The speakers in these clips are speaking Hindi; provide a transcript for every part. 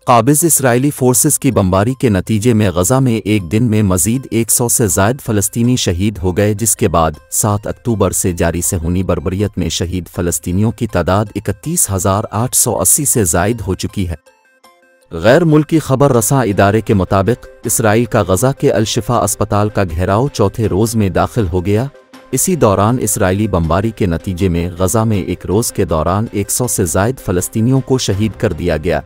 काबिज़ इसराइली फोर्सेस की बमबारी के नतीजे में गज़ा में एक दिन में मज़ीद 100 से ज़ायद फ़लस्तीनी शहीद हो गए, जिसके बाद 7 अक्टूबर से जारी सहूनी बर्बरियत में शहीद फ़लस्तीनियों की तादाद 31,880 से ज़ायद हो चुकी है। गैर मुल्की खबर रसां इदारे के मुताबिक इसराइल का गज़ा के अल-शिफा अस्पताल का घेराव चौथे रोज़ में दाखिल हो गया। इसी दौरान इसराइली बमबारी के नतीजे में गज़ा में एक रोज़ के दौरान 100 से ज़ायद फ़लस्तीनियों को शहीद कर दिया गया।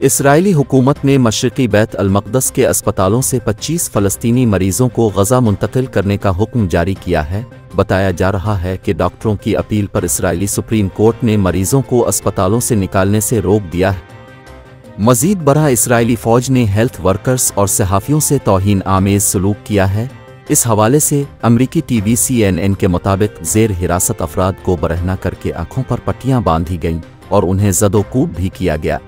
इसराइली हुकूमत ने मशरिकी बैत अल-मक़दस के अस्पतालों से 25 फ़लस्तीनी मरीज़ों को गज़ा मुंतकिल करने का हुक्म जारी किया है। बताया जा रहा है कि डॉक्टरों की अपील पर इसराइली सुप्रीम कोर्ट ने मरीज़ों को अस्पतालों से निकालने से रोक दिया है। मज़ीद बरहा इसराइली फ़ौज ने हेल्थ वर्कर्स और सहाफ़ियों से तौहीन आमेज़ सलूक किया है। इस हवाले से अमरीकी टीवी CNN के मुताबिक ज़ेर हिरासत अफराद को बरहना करके आँखों पर पट्टियाँ बांधी गईं और उन्हें ज़दो-कूब भी किया गया।